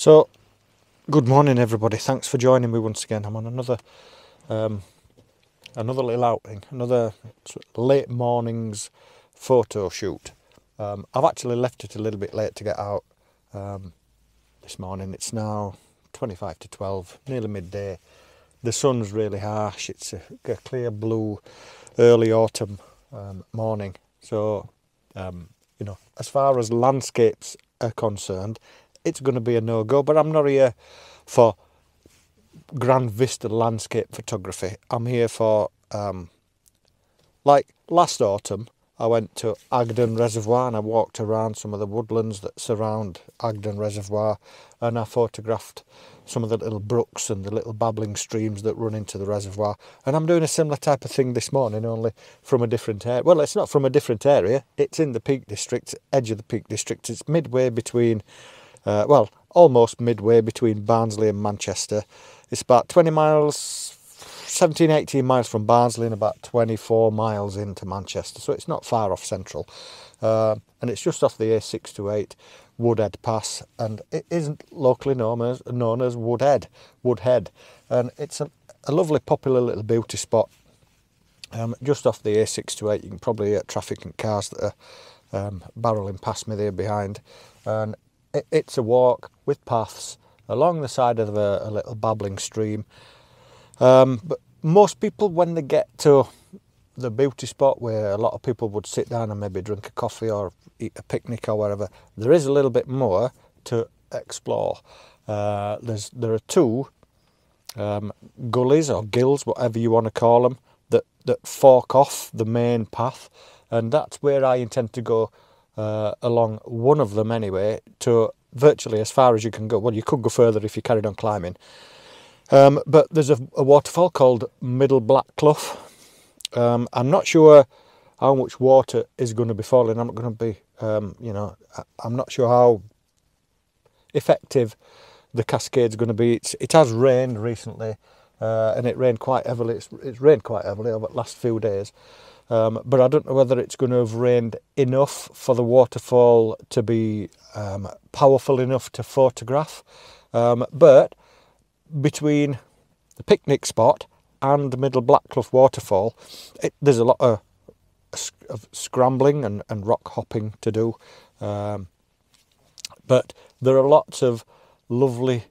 So, good morning everybody, thanks for joining me once again. I'm on another little outing, another late morning's photo shoot. I've actually left it a little bit late to get out this morning. It's now 25 to 12, nearly midday. The sun's really harsh, it's a clear blue early autumn morning. So, as far as landscapes are concerned, it's going to be a no-go, but I'm not here for grand vista landscape photography. I'm here for, like last autumn, I went to Agden Reservoir and I walked around some of the woodlands that surround Agden Reservoir, and I photographed some of the little brooks and the little babbling streams that run into the reservoir. And I'm doing a similar type of thing this morning, only from a different area. Well, it's not from a different area, it's in the Peak District, edge of the Peak District. It's midway between almost midway between Barnsley and Manchester. It's about 20 miles, 17, 18 miles from Barnsley and about 24 miles into Manchester. So it's not far off central. And it's just off the A628 Woodhead Pass, and it isn't locally known as Woodhead. And it's a lovely popular little beauty spot. Just off the A628, you can probably hear traffic and cars that are barrelling past me there behind. And it's a walk with paths along the side of a little babbling stream. But most people, when they get to the beauty spot where a lot of people would sit down and maybe drink a coffee or eat a picnic or whatever, there is a little bit more to explore. There are two gullies or gills, whatever you want to call them, that fork off the main path, and that's where I intend to go. Along one of them anyway, to virtually as far as you can go. Well, you could go further if you carried on climbing. But there's a waterfall called Middle Black Clough. I'm not sure how much water is going to be falling. I'm not going to be, I'm not sure how effective the cascade's going to be. It has rained recently, and it rained quite heavily. It's rained quite heavily over the last few days. But I don't know whether it's going to have rained enough for the waterfall to be powerful enough to photograph. But between the picnic spot and Middle Black Clough waterfall, there's a lot of scrambling and rock hopping to do. But there are lots of lovely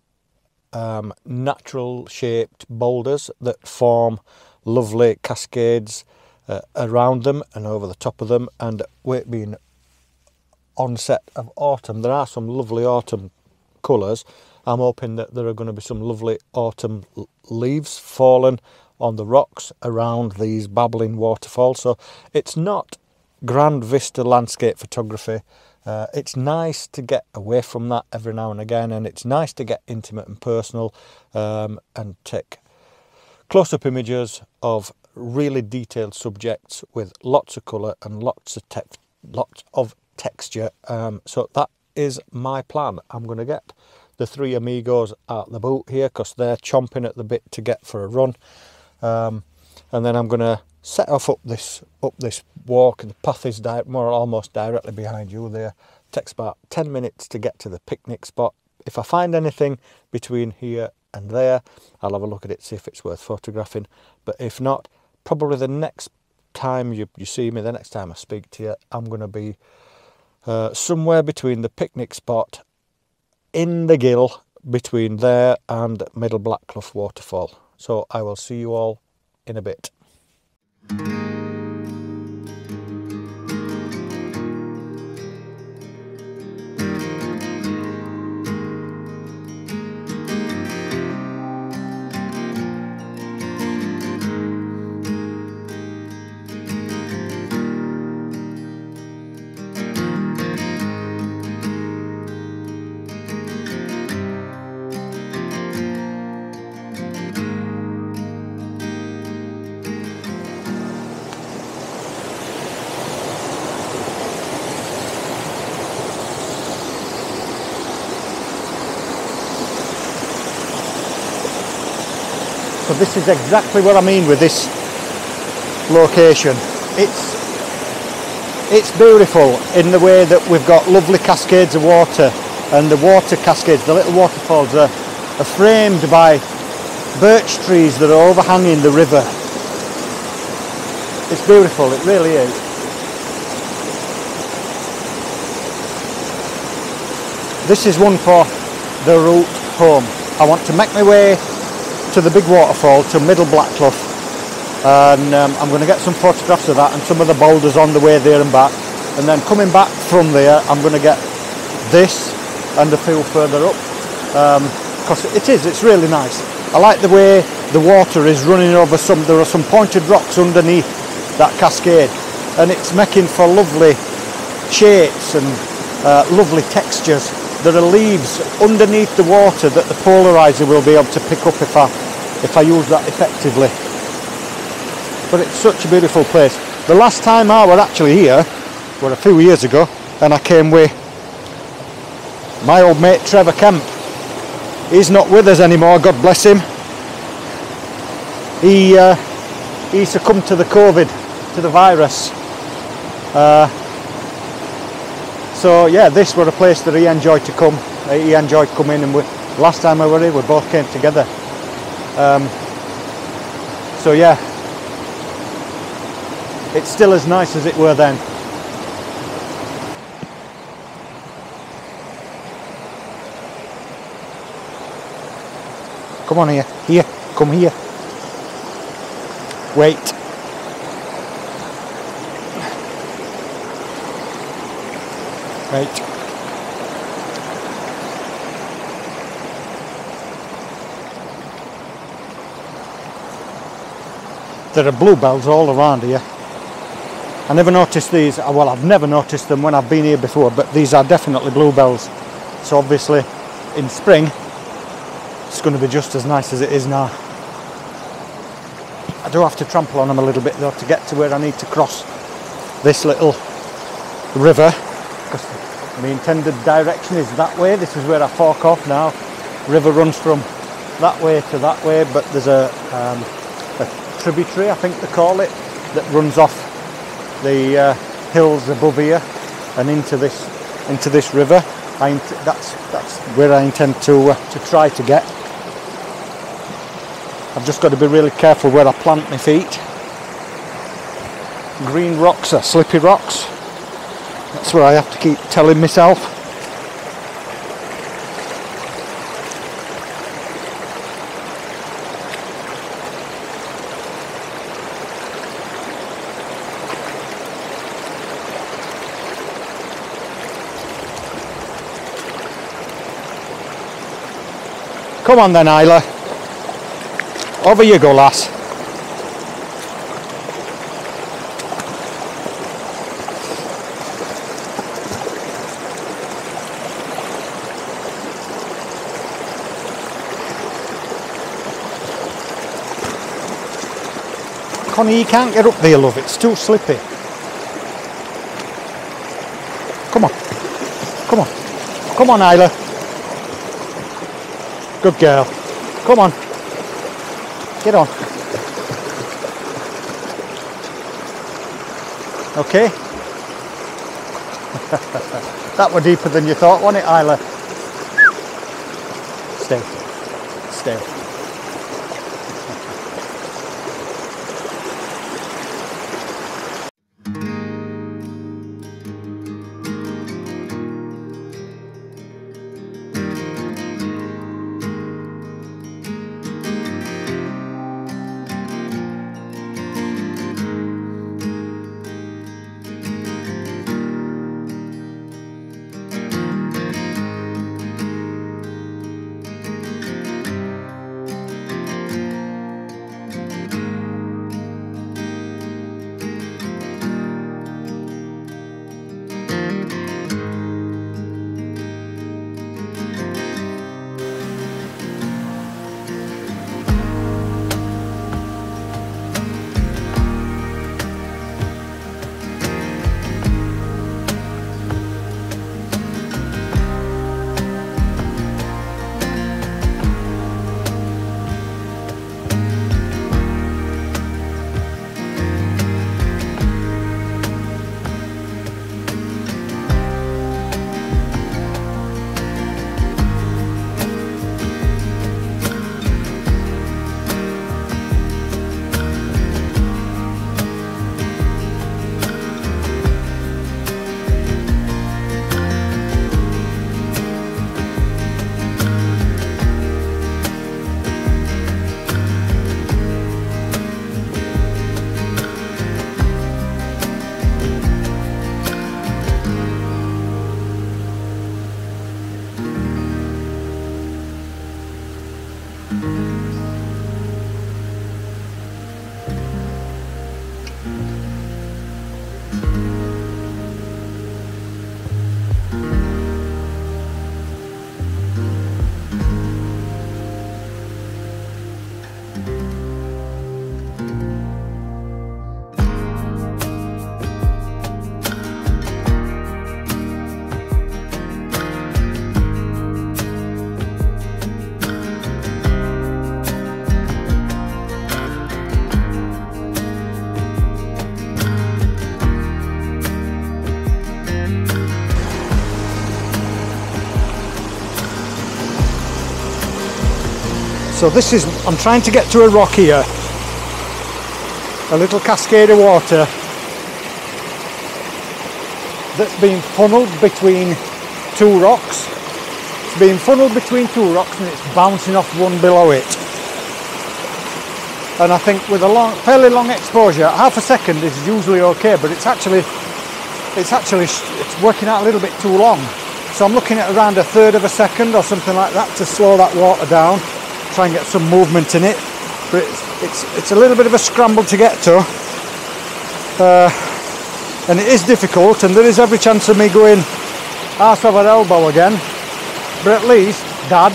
natural shaped boulders that form lovely cascades around them and over the top of them. And with it being onset of autumn, there are some lovely autumn colours. I'm hoping that there are going to be some lovely autumn leaves fallen on the rocks around these babbling waterfalls. So it's not grand vista landscape photography. It's nice to get away from that every now and again, and it's nice to get intimate and personal and take close-up images of really detailed subjects with lots of colour and lots of texture. So that is my plan. I'm going to get the three amigos out the boot here because they're chomping at the bit to get for a run, and then I'm going to set off up this walk, and the path is almost directly behind you there. It takes about 10 minutes to get to the picnic spot. If I find anything between here and there, I'll have a look at it, see if it's worth photographing. But if not, probably the next time you see me, the next time I speak to you, I'm going to be somewhere between the picnic spot in the gill between there and Middle Black Clough waterfall. So I will see you all in a bit. So this is exactly what I mean with this location. It's beautiful in the way that we've got lovely cascades of water and the water cascades, the little waterfalls are framed by birch trees that are overhanging the river. It's beautiful, it really is. This is one for the route home. I want to make my way to the big waterfall, to Middle Black Clough, and I'm going to get some photographs of that and some of the boulders on the way there and back, and then coming back from there I'm going to get this and a few further up, because it's really nice. I like the way the water is running over there are some pointed rocks underneath that cascade, and it's making for lovely shapes and lovely textures. There are leaves underneath the water that the polarizer will be able to pick up if I use that effectively. But it's such a beautiful place. The last time I was actually here were a few years ago, and I came with my old mate Trevor Kemp. He's not with us anymore, God bless him. He succumbed to the COVID, to the virus. So yeah, this were a place that he enjoyed to come. He enjoyed coming, and last time I were here we both came together. So yeah, it's still as nice as it were then. Come on here, come here. Wait. Right. There are bluebells all around here. I never noticed these, well, I've never noticed them when I've been here before, but these are definitely bluebells. So obviously in spring it's going to be just as nice as it is now. I do have to trample on them a little bit though to get to where I need to cross this little river. The intended direction is that way. This is where I fork off now. River runs from that way to that way, but there's a tributary, I think they call it, that runs off the hills above here and into this river. That's where I intend to try to get. I've just got to be really careful where I plant my feet. Green rocks are slippy rocks. That's where I have to keep telling myself. Come on then, Isla. Over you go, lass. Connie, you can't get up there, love, it's too slippy. Come on. Come on. Come on, Isla. Good girl. Come on. Get on. Okay. That were deeper than you thought, wasn't it, Isla? Stay. Stay. So this is, I'm trying to get to a rock here, a little cascade of water that's being funneled between two rocks. It's being funneled between two rocks and it's bouncing off one below it. And I think with a fairly long exposure, half a second is usually okay, but it's working out a little bit too long. So I'm looking at around a third of a second or something like that to slow that water down, try and get some movement in it. But it's a little bit of a scramble to get to, and it is difficult, and there is every chance of me going arse over elbow again. But at least, Dad,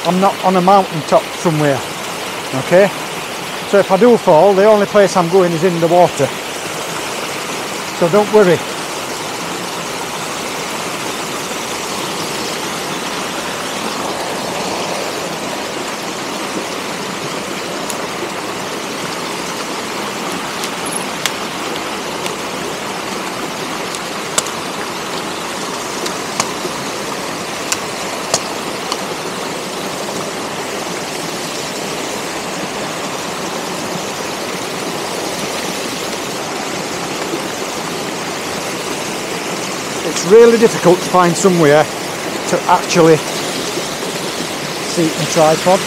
I'm not on a mountain top somewhere. Okay. So if I do fall, the only place I'm going is in the water. So don't worry. It's really difficult to find somewhere to actually seat my tripod.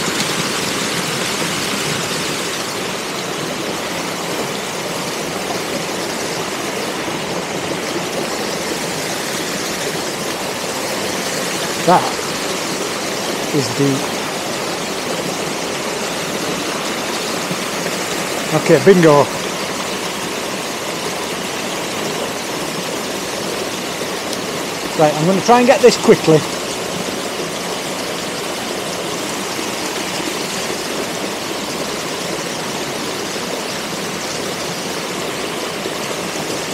That is deep. Okay, bingo. Right, I'm going to try and get this quickly.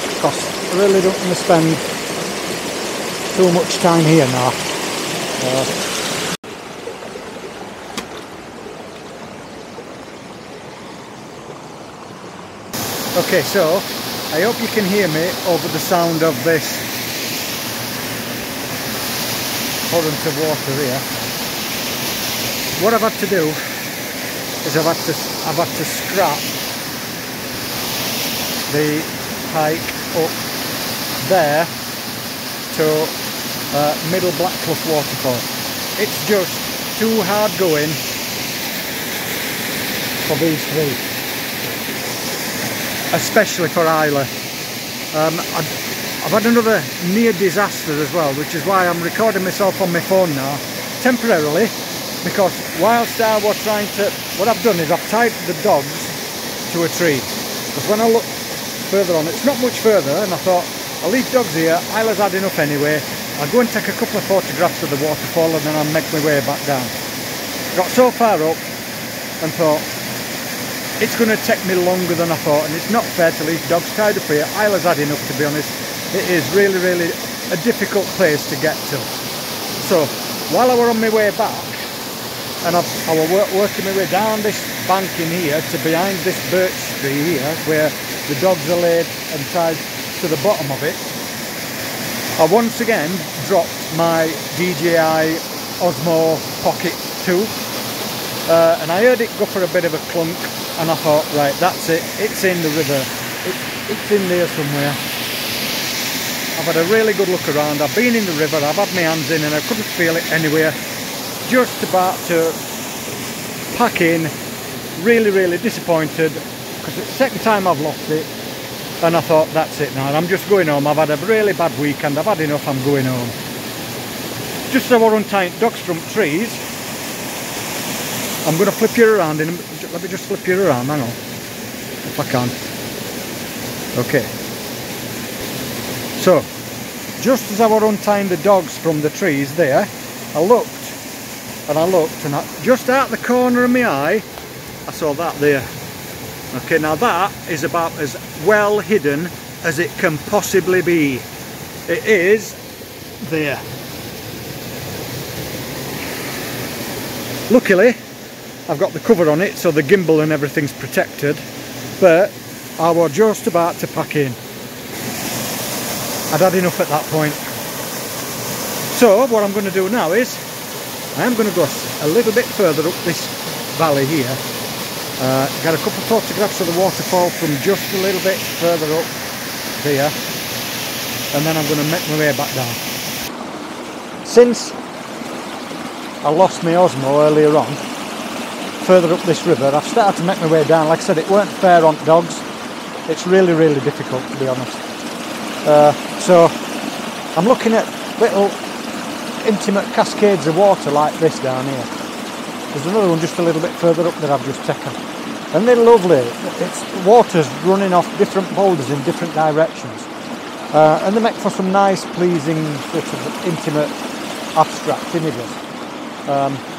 Because I really don't want to spend too much time here now. Okay, so I hope you can hear me over the sound of this current of water here. What I've had to do is I've had to scrap the hike up there to Middle Black Clough waterfall. It's just too hard going for these three, especially for Isla. I've had another near disaster as well, which is why I'm recording myself on my phone now, temporarily, because whilst I was trying to, what I've done is I've tied the dogs to a tree. Because when I look further on, it's not much further, and I thought, I'll leave dogs here, Isla's had enough anyway, I'll go and take a couple of photographs of the waterfall and then I'll make my way back down. Got so far up and thought, it's going to take me longer than I thought, and it's not fair to leave dogs tied up here. Isla's had enough, to be honest. It is really, really a difficult place to get to. So, while I were on my way back, and I was working my way down this bank in here to behind this birch tree here, where the dogs are laid and tied to the bottom of it, I once again dropped my DJI Osmo Pocket 2, and I heard it go for a bit of a clunk, and I thought, right, that's it, it's in the river, it's in there somewhere. I've had a really good look around, I've been in the river, I've had my hands in and I couldn't feel it anywhere. Just about to pack in, really, really disappointed, because it's the second time I've lost it, and I thought, that's it now, I'm just going home. I've had a really bad weekend, I've had enough, I'm going home. Just so we're untying dogs from trees, I'm going to flip you around, let me just flip you around, hang on, if I can. Okay. So, just as I were untying the dogs from the trees there, I looked, and just out the corner of my eye, I saw that there. Okay, now that is about as well hidden as it can possibly be. It is there. Luckily, I've got the cover on it, so the gimbal and everything's protected, but I was just about to pack in. I'd had enough at that point. So what I'm going to do now is I am going to go a little bit further up this valley here. Got a couple of photographs of the waterfall from just a little bit further up here, and then I'm going to make my way back down. Since I lost my Osmo earlier on, further up this river, I've started to make my way down. Like I said, it weren't fair on dogs. It's really, really difficult, to be honest. So I'm looking at little intimate cascades of water like this down here. There's another one just a little bit further up that I've just taken. And they're lovely. It's water's running off different boulders in different directions. And they make for some nice, pleasing, sort of intimate, abstract images.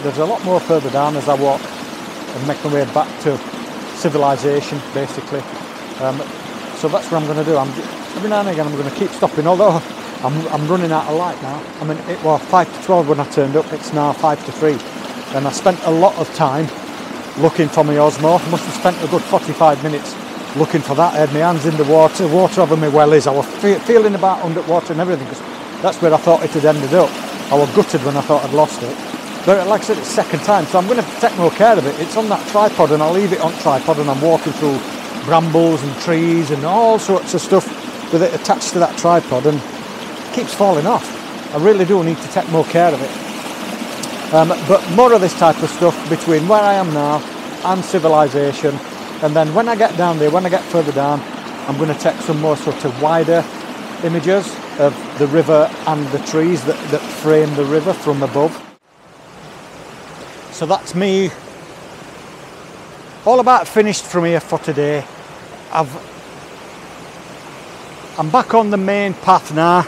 There's a lot more further down as I walk and make my way back to civilization, basically. So that's what I'm going to do. Every now and again I'm going to keep stopping, although I'm running out of light now. I mean, it was 5 to 12 when I turned up, it's now 5 to 3. And I spent a lot of time looking for my Osmo. I must have spent a good 45 minutes looking for that. I had my hands in the water over my wellies. I was feeling about underwater and everything, because that's where I thought it had ended up. I was gutted when I thought I'd lost it. But like I said, it's the second time, so I'm going to take more care of it. It's on that tripod, and I'll leave it on tripod, and I'm walking through brambles and trees and all sorts of stuff with it attached to that tripod, and it keeps falling off. I really do need to take more care of it. But more of this type of stuff between where I am now and civilization, and then when I get down there, when I get further down, I'm going to take some more sort of wider images of the river and the trees that frame the river from above. So that's me all about finished from here for today. I'm back on the main path now.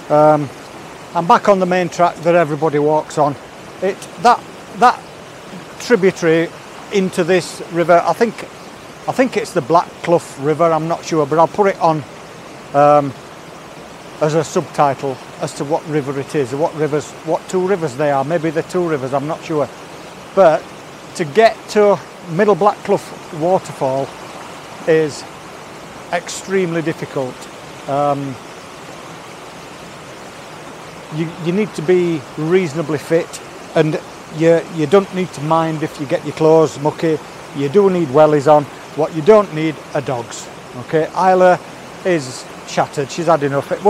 I'm back on the main track that everybody walks on. That tributary into this river, I think it's the Black Clough River, I'm not sure, but I'll put it on as a subtitle as to what river it is, what two rivers they are. Maybe the two rivers, I'm not sure. But to get to Middle Black Clough waterfall is extremely difficult. You need to be reasonably fit, and you don't need to mind if you get your clothes mucky. You do need wellies on. What you don't need are dogs. Okay, Isla is shattered. She's had enough. It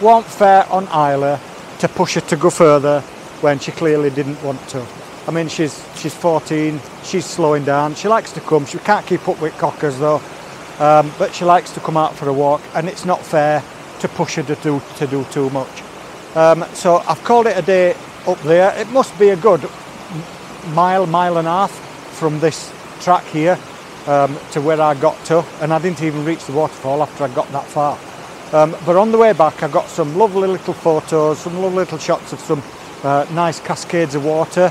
won't fair on Isla to push her to go further when she clearly didn't want to. I mean, she's 14. She's slowing down. She likes to come. She can't keep up with cockers though, but she likes to come out for a walk, and it's not fair to push her to do too much. So I've called it a day up there. It must be a good mile and a half from this track here to where I got to, and I didn't even reach the waterfall after I got that far. But on the way back I got some lovely little photos, some lovely little shots of some nice cascades of water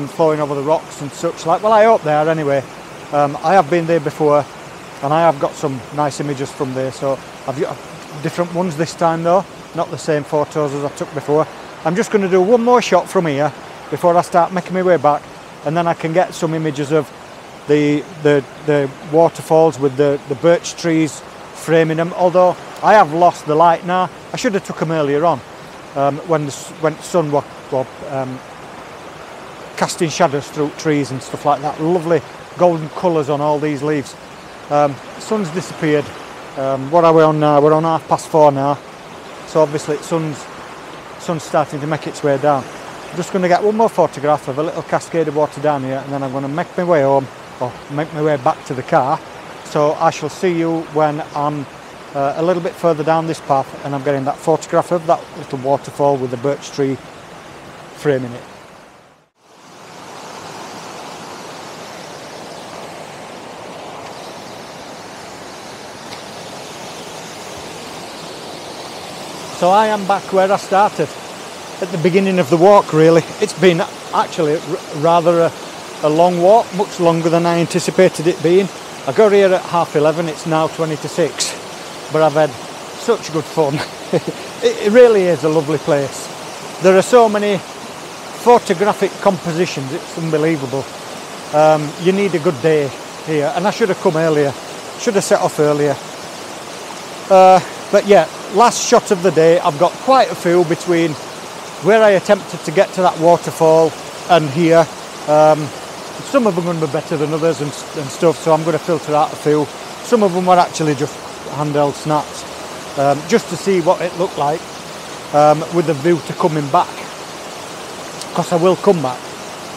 flowing over the rocks and such like. Well, I hope they are anyway. I have been there before, and I have got some nice images from there, so I've got different ones this time though, not the same photos as I took before. I'm just going to do one more shot from here before I start making my way back, and then I can get some images of the waterfalls with the birch trees framing them, although I have lost the light now. I should have took them earlier on when the sun was casting shadows through trees and stuff like that. Lovely golden colours on all these leaves. Sun's disappeared. What are we on now? We're on 4:30 now, so obviously sun's starting to make its way down. I'm just going to get one more photograph of a little cascade of water down here, and then I'm going to make my way home, or make my way back to the car. So I shall see you when I'm a little bit further down this path and I'm getting that photograph of that little waterfall with the birch tree framing it. So I am back where I started, at the beginning of the walk really. It's been actually rather a long walk, much longer than I anticipated it being. I got here at 11:30, it's now 20 to 6, but I've had such good fun. It really is a lovely place. There are so many photographic compositions, it's unbelievable. You need a good day here, and I should have come earlier, should have set off earlier. But yeah, last shot of the day. I've got quite a few between where I attempted to get to that waterfall and here. Some of them are going to be better than others and stuff, so I'm going to filter out a few. Some of them were actually just handheld snaps, just to see what it looked like with a view to coming back, because I will come back,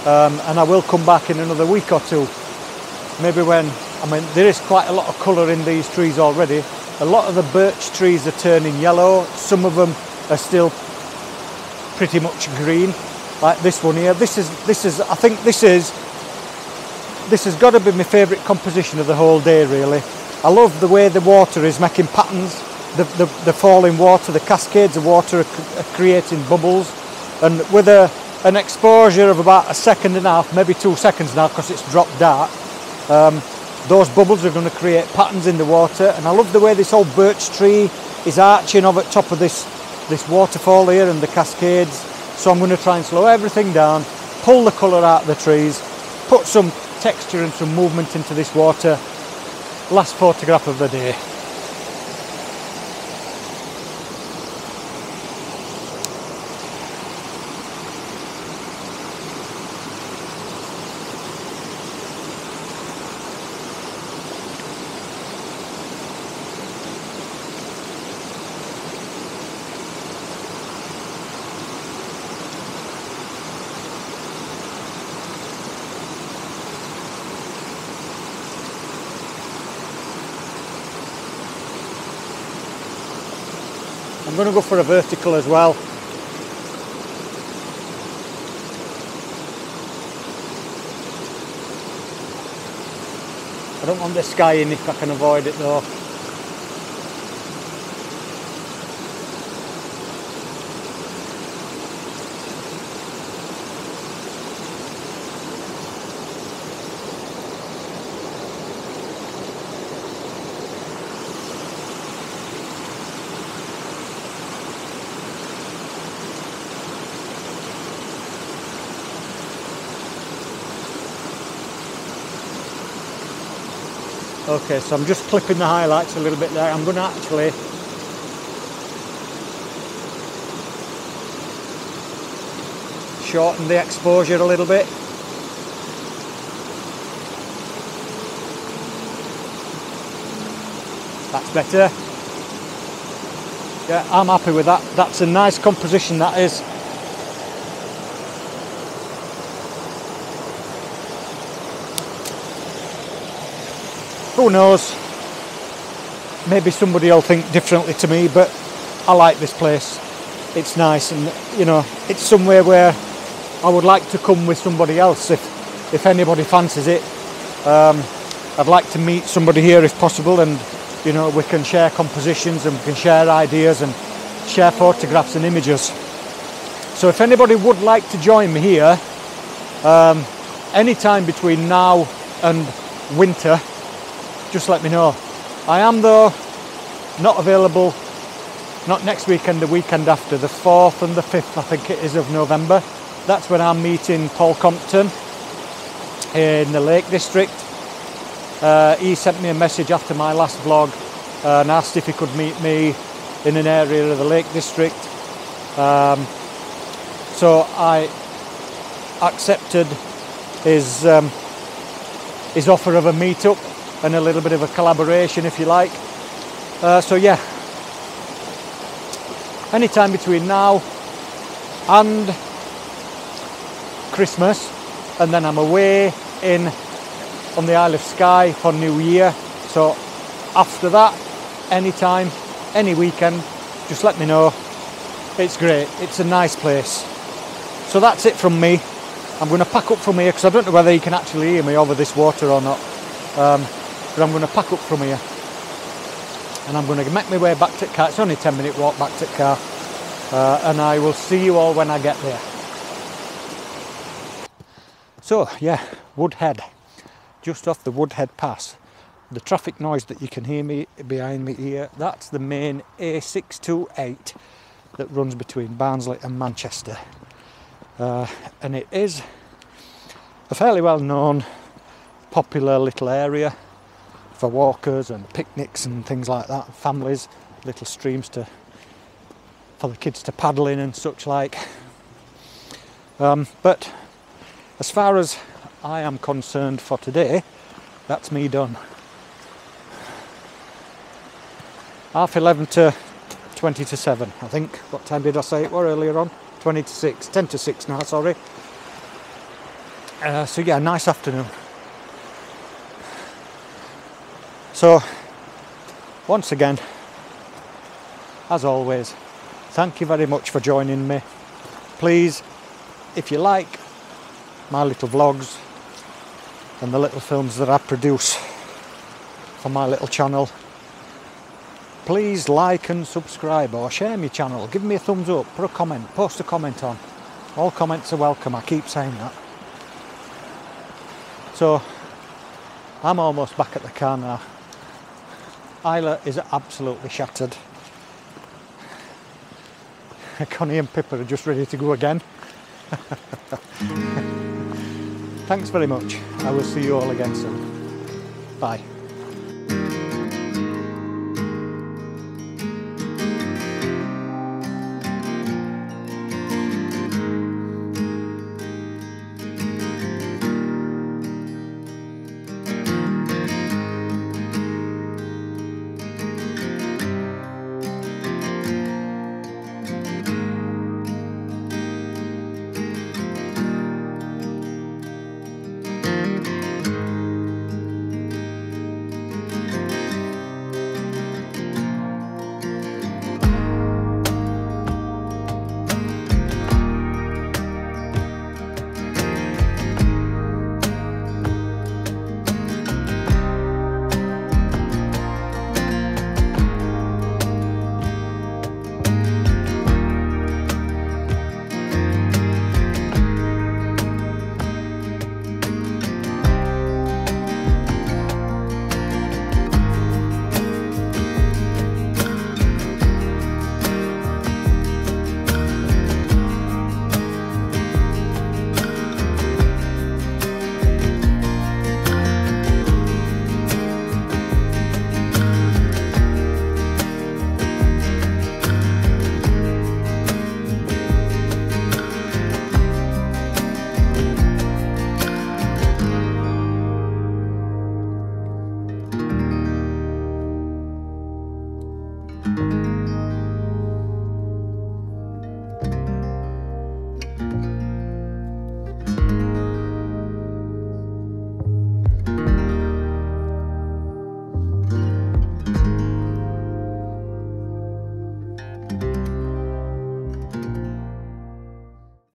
and I will come back in another week or two, maybe when, I mean, there is quite a lot of colour in these trees already. A lot of the birch trees are turning yellow, some of them are still pretty much green, like this one here. This is I think this has got to be my favourite composition of the whole day, really. I love the way the water is making patterns, the falling water, the cascades of water are creating bubbles, and with an exposure of about 1.5 seconds, maybe 2 seconds now, because it's dropped dark, those bubbles are going to create patterns in the water. And I love the way this old birch tree is arching over the top of this waterfall here and the cascades. So I'm going to try and slow everything down, pull the colour out of the trees, put some texture and some movement into this water. Last photograph of the day. I'm going to go for a vertical as well. I don't want the sky in if I can avoid it though. Okay, so I'm just clipping the highlights a little bit there. I'm going to actually shorten the exposure a little bit. That's better. Yeah, I'm happy with that. That's a nice composition, that is. Who knows, maybe somebody will think differently to me, but I like this place. It's nice, and you know, it's somewhere where I would like to come with somebody else if anybody fancies it. I'd like to meet somebody here if possible, and you know, we can share compositions and we can share ideas and share photographs and images. So if anybody would like to join me here, anytime between now and winter, just let me know. I am though not available, not next weekend, the weekend after, the 4th and the 5th I think it is of November. That's when I'm meeting Paul Compton in the Lake District. He sent me a message after my last vlog and asked if he could meet me in an area of the Lake District. So I accepted his offer of a meet-up and a little bit of a collaboration, if you like. So yeah, anytime between now and Christmas, and then I'm away on the Isle of Skye for New Year. So after that, anytime, any weekend, just let me know. It's great, it's a nice place. So that's it from me. I'm going to pack up from here because I don't know whether you can actually hear me over this water or not. But I'm going to pack up from here and I'm going to make my way back to the car. It's only a 10-minute walk back to the car, and I will see you all when I get there. So yeah, Woodhead, just off the Woodhead Pass. The traffic noise that you can hear me behind me here, that's the main A628 that runs between Barnsley and Manchester, and it is a fairly well known, popular little area for walkers and picnics and things like that, families, little streams for the kids to paddle in and such like. But as far as I am concerned for today, that's me done. 11:30 to 20 to 7, I think. What time did I say it were earlier on? 20 to 6, 10 to 6 now, sorry. So yeah, nice afternoon. So, once again, as always, thank you very much for joining me. Please, if you like my little vlogs and the little films that I produce for my little channel, please like and subscribe or share my channel. Give me a thumbs up, put a comment, post a comment on. All comments are welcome, I keep saying that. So, I'm almost back at the car now. Isla is absolutely shattered. Connie and Pippa are just ready to go again. Thanks very much. I will see you all again soon. Bye.